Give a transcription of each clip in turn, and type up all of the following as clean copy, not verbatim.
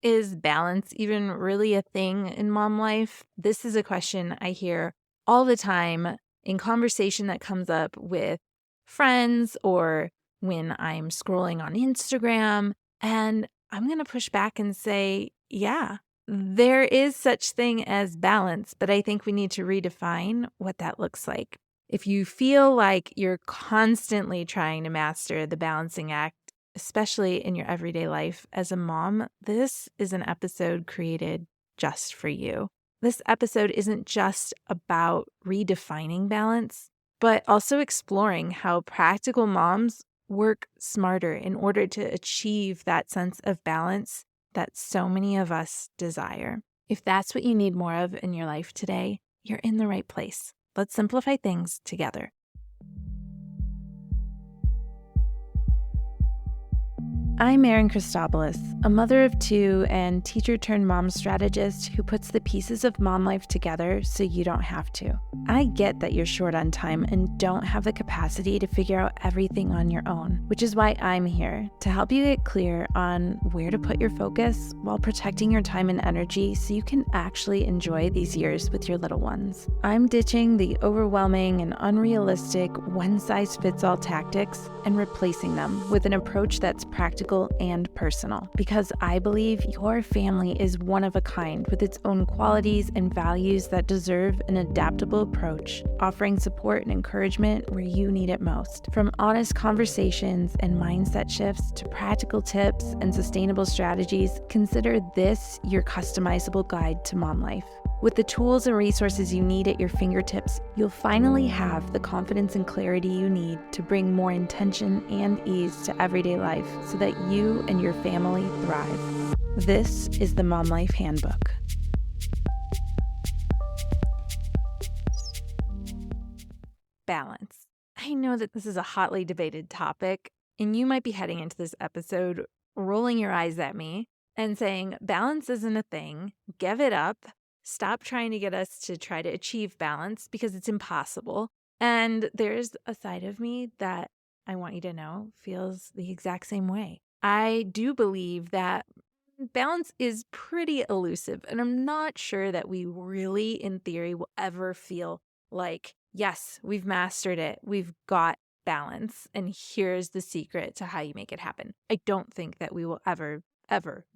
Is balance even really a thing in mom life? This is a question I hear all the time in conversation that comes up with friends or when I'm scrolling on Instagram. And I'm going to push back and say, yeah, there is such thing as balance, but I think we need to redefine what that looks like. If you feel like you're constantly trying to master the balancing act, especially in your everyday life as a mom, this is an episode created just for you. This episode isn't just about redefining balance, but also exploring how practical moms work smarter in order to achieve that sense of balance that so many of us desire. If that's what you need more of in your life today, you're in the right place. Let's simplify things together. I'm Erin Christopoulos, a mother of two and teacher-turned-mom strategist who puts the pieces of mom life together so you don't have to. I get that you're short on time and don't have the capacity to figure out everything on your own, which is why I'm here to help you get clear on where to put your focus while protecting your time and energy so you can actually enjoy these years with your little ones. I'm ditching the overwhelming and unrealistic one-size-fits-all tactics and replacing them with an approach that's practical and personal, because I believe your family is one of a kind with its own qualities and values that deserve an adaptable approach, offering support and encouragement where you need it most. From honest conversations and mindset shifts to practical tips and sustainable strategies, consider this your customizable guide to mom life. With the tools and resources you need at your fingertips, you'll finally have the confidence and clarity you need to bring more intention and ease to everyday life so that you and your family thrive. This is the Mom Life Handbook. Balance. I know that this is a hotly debated topic, and you might be heading into this episode rolling your eyes at me and saying, balance isn't a thing, give it up. Stop trying to get us to try to achieve balance because it's impossible. And there's a side of me that I want you to know feels the exact same way. I do believe that balance is pretty elusive, and I'm not sure that we really, in theory, will ever feel like, yes, we've mastered it. We've got balance, and here's the secret to how you make it happen. I don't think that we will ever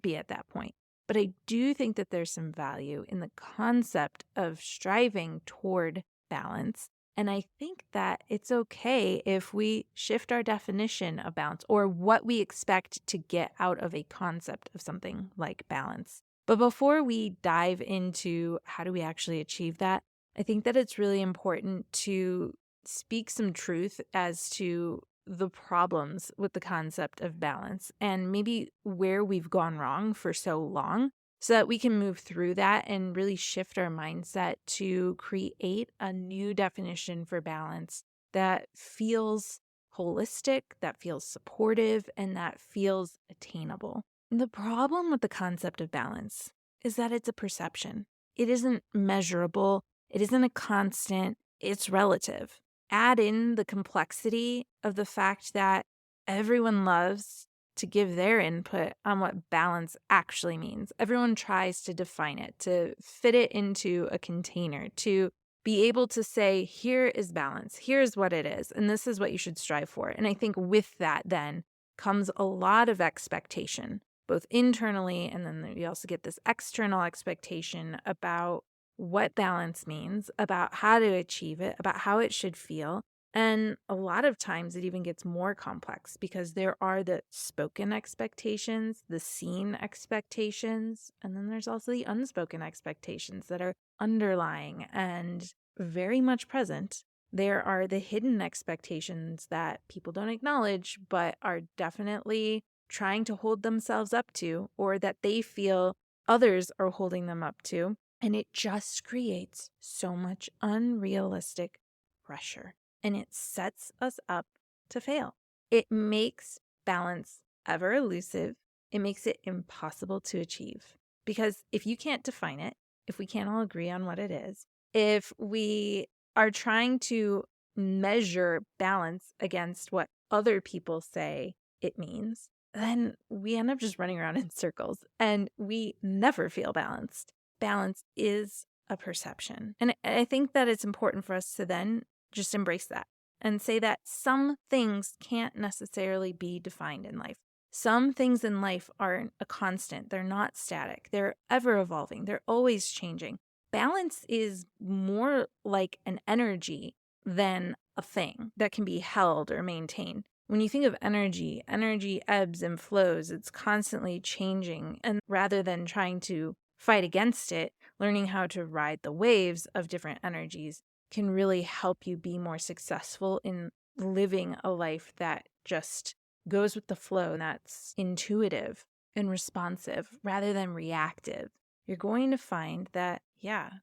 be at that point. But I do think that there's some value in the concept of striving toward balance. And I think that it's okay if we shift our definition of balance or what we expect to get out of a concept of something like balance. But before we dive into how do we actually achieve that, I think that it's really important to speak some truth as to the problems with the concept of balance and maybe where we've gone wrong for so long so that we can move through that and really shift our mindset to create a new definition for balance that feels holistic, that feels supportive, and that feels attainable. The problem with the concept of balance is that it's a perception. It isn't measurable. It isn't a constant. It's relative. Add in the complexity of the fact that everyone loves to give their input on what balance actually means. Everyone tries to define it, to fit it into a container, to be able to say, here is balance, here's what it is, and this is what you should strive for. And I think with that then comes a lot of expectation, both internally, and then you also get this external expectation about what balance means, about how to achieve it, about how it should feel. And a lot of times it even gets more complex because there are the spoken expectations, the seen expectations, and then there's also the unspoken expectations that are underlying and very much present. There are the hidden expectations that people don't acknowledge, but are definitely trying to hold themselves up to, or that they feel others are holding them up to. And it just creates so much unrealistic pressure. And it sets us up to fail. It makes balance ever elusive. It makes it impossible to achieve. Because if you can't define it, if we can't all agree on what it is, if we are trying to measure balance against what other people say it means, then we end up just running around in circles and we never feel balanced. Balance is a perception. And I think that it's important for us to then just embrace that and say that some things can't necessarily be defined in life. Some things in life aren't a constant. They're not static. They're ever evolving. They're always changing. Balance is more like an energy than a thing that can be held or maintained. When you think of energy, energy ebbs and flows. It's constantly changing. And rather than trying to fight against it, learning how to ride the waves of different energies can really help you be more successful in living a life that just goes with the flow, that's intuitive and responsive rather than reactive. You're going to find that,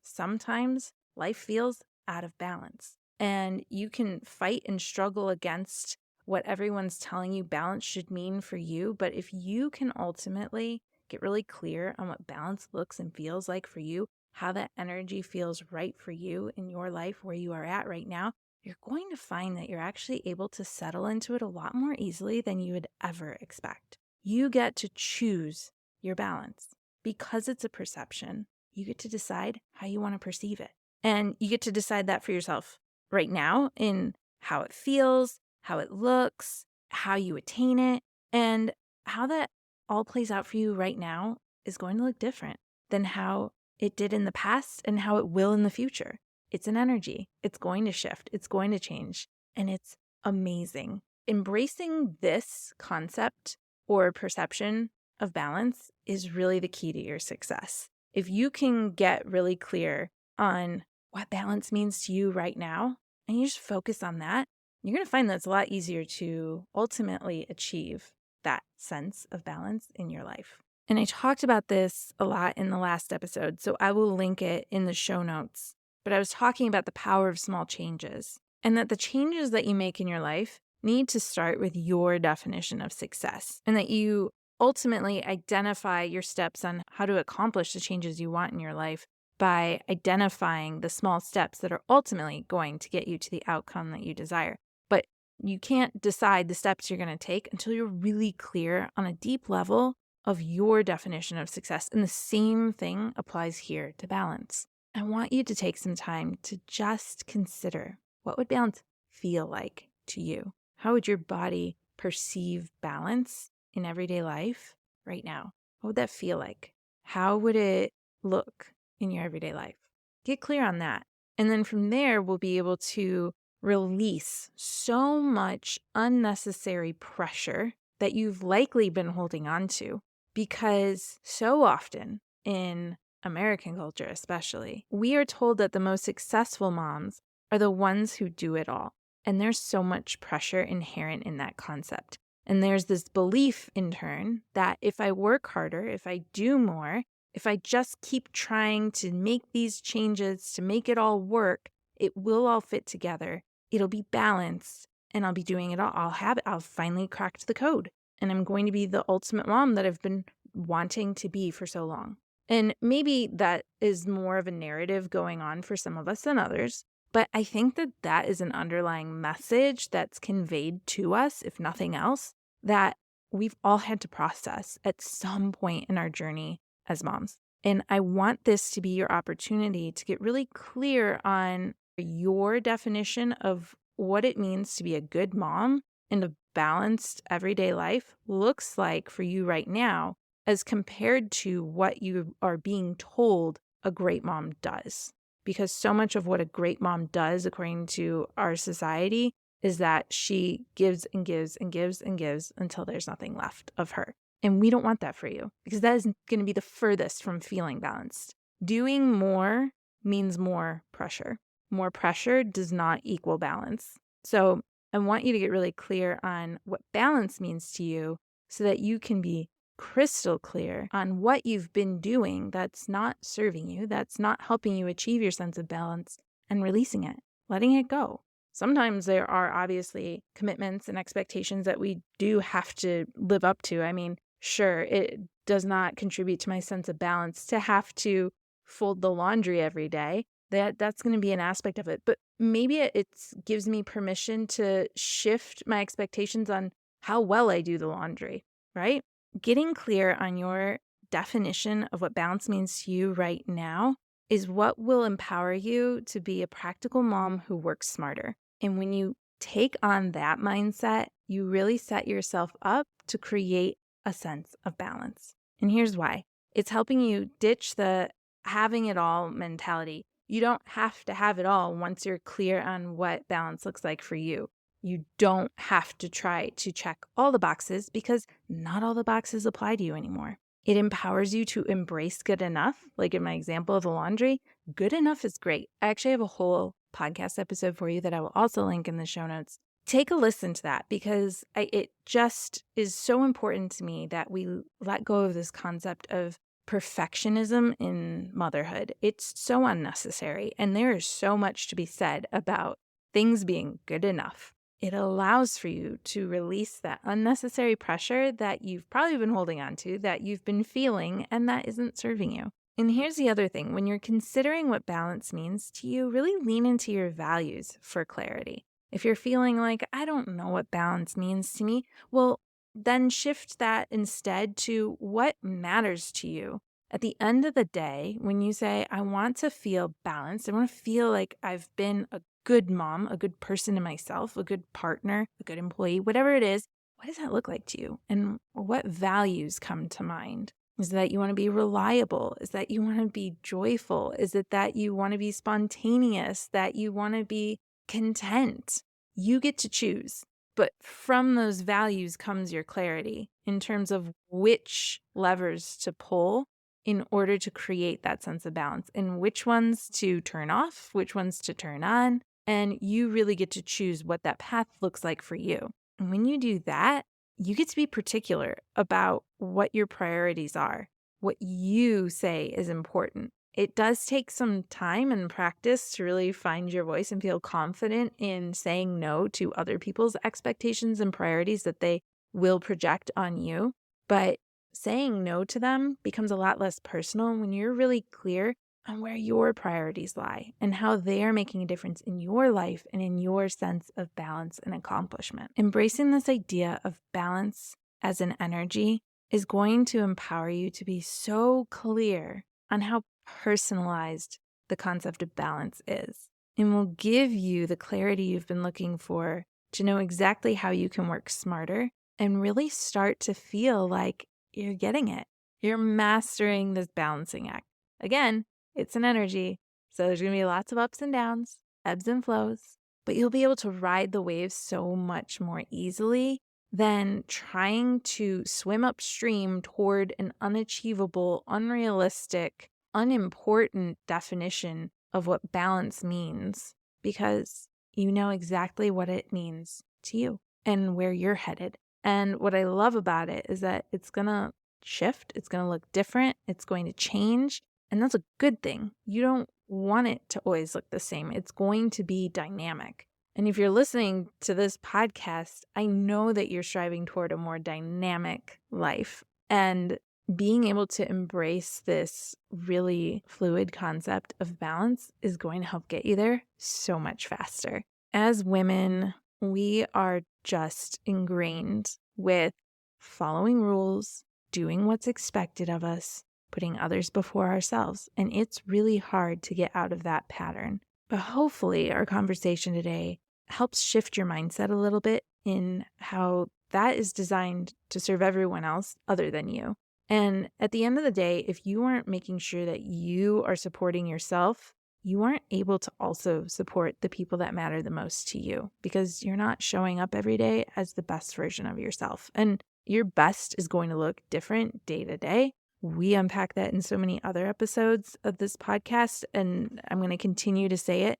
sometimes life feels out of balance. And you can fight and struggle against what everyone's telling you balance should mean for you. But if you can ultimately get really clear on what balance looks and feels like for you, how that energy feels right for you in your life where you are at right now, you're going to find that you're actually able to settle into it a lot more easily than you would ever expect. You get to choose your balance. Because it's a perception, you get to decide how you want to perceive it. And you get to decide that for yourself right now in how it feels, how it looks, how you attain it, and how that all plays out for you right now is going to look different than how it did in the past and how it will in the future. It's an energy. It's going to shift. It's going to change. And it's amazing. Embracing this concept or perception of balance is really the key to your success. If you can get really clear on what balance means to you right now, and you just focus on that, you're going to find that it's a lot easier to ultimately achieve that sense of balance in your life. And I talked about this a lot in the last episode, so I will link it in the show notes. But I was talking about the power of small changes and that the changes that you make in your life need to start with your definition of success and that you ultimately identify your steps on how to accomplish the changes you want in your life by identifying the small steps that are ultimately going to get you to the outcome that you desire. But you can't decide the steps you're going to take until you're really clear on a deep level of your definition of success. And the same thing applies here to balance. I want you to take some time to just consider, what would balance feel like to you? How would your body perceive balance in everyday life right now? What would that feel like? How would it look in your everyday life? Get clear on that. And then from there, we'll be able to release so much unnecessary pressure that you've likely been holding on to. Because so often in American culture especially, we are told that the most successful moms are the ones who do it all. And there's so much pressure inherent in that concept. And there's this belief in turn that if I work harder, if I do more, if I just keep trying to make these changes to make it all work, it will all fit together. It'll be balanced and I'll be doing it all. I'll finally cracked the code and I'm going to be the ultimate mom that I've been wanting to be for so long. And maybe that is more of a narrative going on for some of us than others. But I think that that is an underlying message that's conveyed to us, if nothing else, that we've all had to process at some point in our journey as moms. And I want this to be your opportunity to get really clear on your definition of what it means to be a good mom and a balanced everyday life looks like for you right now as compared to what you are being told a great mom does. Because so much of what a great mom does, according to our society, is that she gives and gives and gives and gives until there's nothing left of her. And we don't want that for you because that is going to be the furthest from feeling balanced. Doing more means more pressure. More pressure does not equal balance. So I want you to get really clear on what balance means to you so that you can be crystal clear on what you've been doing that's not serving you, that's not helping you achieve your sense of balance, and releasing it, letting it go. Sometimes there are obviously commitments and expectations that we do have to live up to. I mean, sure, it does not contribute to my sense of balance to have to fold the laundry every day. That's going to be an aspect of it. But maybe it gives me permission to shift my expectations on how well I do the laundry. right? Getting clear on your definition of what balance means to you right now is what will empower you to be a practical mom who works smarter. And when you take on that mindset, you really set yourself up to create a sense of balance. And here's why. It's helping you ditch the having it all mentality. You don't have to have it all once you're clear on what balance looks like for you. You don't have to try to check all the boxes because not all the boxes apply to you anymore. It empowers you to embrace good enough. Like in my example of the laundry, good enough is great. I actually have a whole podcast episode for you that I will also link in the show notes. Take a listen to that because it just is so important to me that we let go of this concept of perfectionism in motherhood. It's so unnecessary, and there is so much to be said about things being good enough. It allows for you to release that unnecessary pressure that you've probably been holding on to, that you've been feeling, and that isn't serving you. And here's the other thing. When you're considering what balance means to you, really lean into your values for clarity. If you're feeling like, I don't know what balance means to me, well, then shift that instead to what matters to you. At the end of the day, when you say, I want to feel balanced, I want to feel like I've been a good mom, a good person to myself, a good partner, a good employee, whatever it is, what does that look like to you? And what values come to mind? Is it that you want to be reliable? Is that you want to be joyful? Is it that you want to be spontaneous? That you want to be content? You get to choose. But from those values comes your clarity in terms of which levers to pull in order to create that sense of balance and which ones to turn off, which ones to turn on. And you really get to choose what that path looks like for you. And when you do that, you get to be particular about what your priorities are, what you say is important. It does take some time and practice to really find your voice and feel confident in saying no to other people's expectations and priorities that they will project on you. But saying no to them becomes a lot less personal when you're really clear on where your priorities lie and how they are making a difference in your life and in your sense of balance and accomplishment. Embracing this idea of balance as an energy is going to empower you to be so clear on how personalized the concept of balance is, and will give you the clarity you've been looking for to know exactly how you can work smarter and really start to feel like you're getting it. You're mastering this balancing act. Again, it's an energy, so there's going to be lots of ups and downs, ebbs and flows, but you'll be able to ride the waves so much more easily than trying to swim upstream toward an unachievable, unrealistic, unimportant definition of what balance means, because you know exactly what it means to you and where you're headed. And what I love about it is that it's going to shift, it's going to look different, it's going to change, and that's a good thing. You don't want it to always look the same. It's going to be dynamic. And if you're listening to this podcast, I know that you're striving toward a more dynamic life. And being able to embrace this really fluid concept of balance is going to help get you there so much faster. As women, we are just ingrained with following rules, doing what's expected of us, putting others before ourselves. And it's really hard to get out of that pattern. But hopefully our conversation today helps shift your mindset a little bit in how that is designed to serve everyone else other than you. And at the end of the day, if you aren't making sure that you are supporting yourself, you aren't able to also support the people that matter the most to you because you're not showing up every day as the best version of yourself. And your best is going to look different day to day. We unpack that in so many other episodes of this podcast, and I'm going to continue to say it.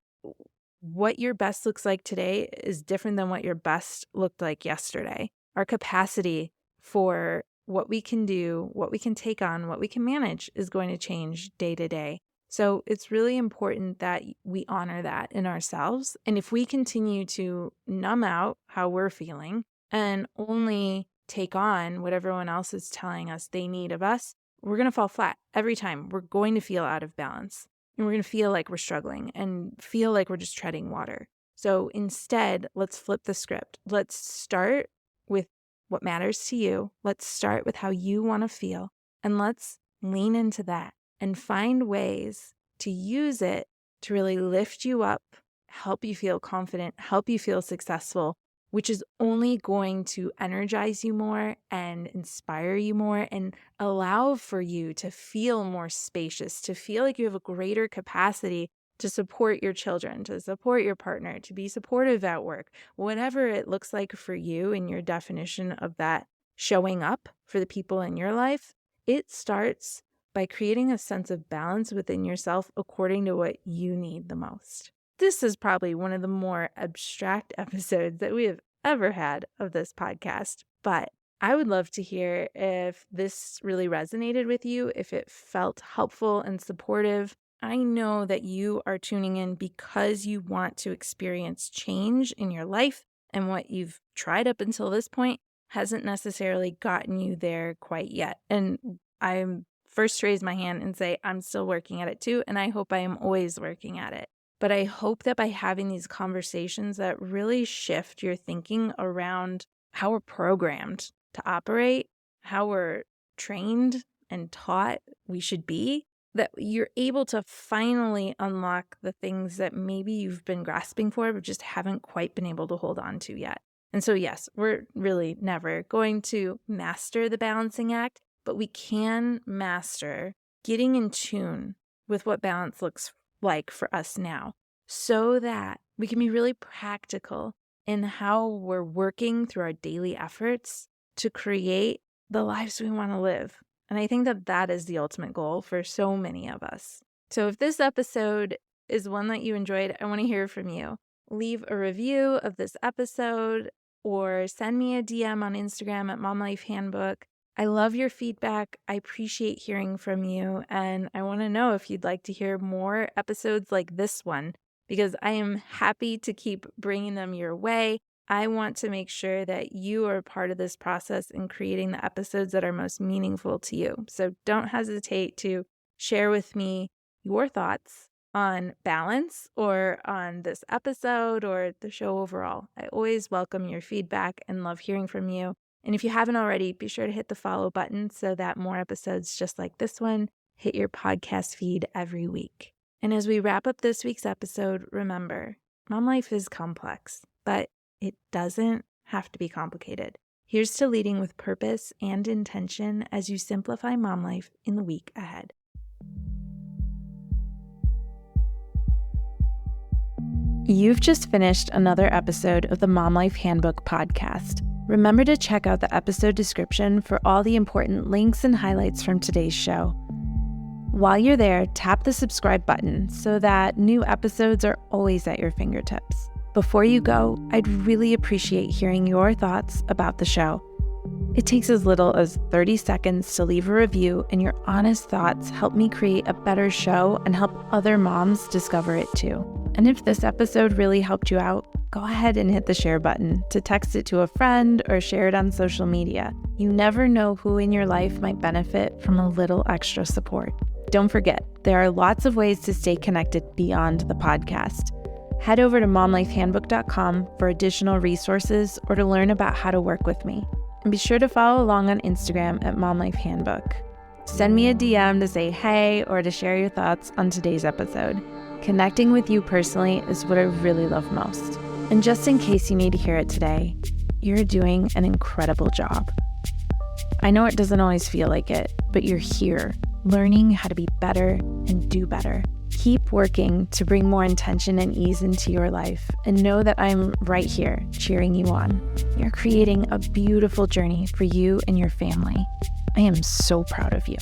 What your best looks like today is different than what your best looked like yesterday. Our capacity for what we can do, what we can take on, what we can manage is going to change day to day. So it's really important that we honor that in ourselves. And if we continue to numb out how we're feeling and only take on what everyone else is telling us they need of us, we're going to fall flat every time. We're going to feel out of balance. And we're going to feel like we're struggling and feel like we're just treading water. So instead, let's flip the script. Let's start with what matters to you. Let's start with how you want to feel, and let's lean into that and find ways to use it to really lift you up, help you feel confident, help you feel successful, which is only going to energize you more and inspire you more and allow for you to feel more spacious, to feel like you have a greater capacity to support your children, to support your partner, to be supportive at work, whatever it looks like for you in your definition of that showing up for the people in your life. It starts by creating a sense of balance within yourself according to what you need the most. This is probably one of the more abstract episodes that we have ever had of this podcast, but I would love to hear if this really resonated with you, if it felt helpful and supportive. I know that you are tuning in because you want to experience change in your life, and what you've tried up until this point hasn't necessarily gotten you there quite yet. And I'm first raise my hand and say I'm still working at it too, and I hope I am always working at it. But I hope that by having these conversations that really shift your thinking around how we're programmed to operate, how we're trained and taught we should be, that you're able to finally unlock the things that maybe you've been grasping for but just haven't quite been able to hold on to yet. And so yes, we're really never going to master the balancing act, but we can master getting in tune with what balance looks like for us now, so that we can be really practical in how we're working through our daily efforts to create the lives we want to live. And I think that that is the ultimate goal for so many of us. So if this episode is one that you enjoyed, I want to hear from you. Leave a review of this episode or send me a DM on Instagram at Mom Life Handbook. I love your feedback. I appreciate hearing from you. And I want to know if you'd like to hear more episodes like this one, because I am happy to keep bringing them your way. I want to make sure that you are part of this process in creating the episodes that are most meaningful to you. So don't hesitate to share with me your thoughts on balance or on this episode or the show overall. I always welcome your feedback and love hearing from you. And if you haven't already, be sure to hit the follow button so that more episodes just like this one hit your podcast feed every week. And as we wrap up this week's episode, remember, mom life is complex, but it doesn't have to be complicated. Here's to leading with purpose and intention as you simplify mom life in the week ahead. You've just finished another episode of the Mom Life Handbook podcast. Remember to check out the episode description for all the important links and highlights from today's show. While you're there, tap the subscribe button so that new episodes are always at your fingertips. Before you go, I'd really appreciate hearing your thoughts about the show. It takes as little as 30 seconds to leave a review, and your honest thoughts help me create a better show and help other moms discover it too. And if this episode really helped you out, go ahead and hit the share button to text it to a friend or share it on social media. You never know who in your life might benefit from a little extra support. Don't forget, there are lots of ways to stay connected beyond the podcast. Head over to momlifehandbook.com for additional resources or to learn about how to work with me. And be sure to follow along on Instagram at momlifehandbook. Send me a DM to say hey or to share your thoughts on today's episode. Connecting with you personally is what I really love most. And just in case you need to hear it today, you're doing an incredible job. I know it doesn't always feel like it, but you're here, learning how to be better and do better. Keep working to bring more intention and ease into your life, and know that I'm right here cheering you on. You're creating a beautiful journey for you and your family. I am so proud of you.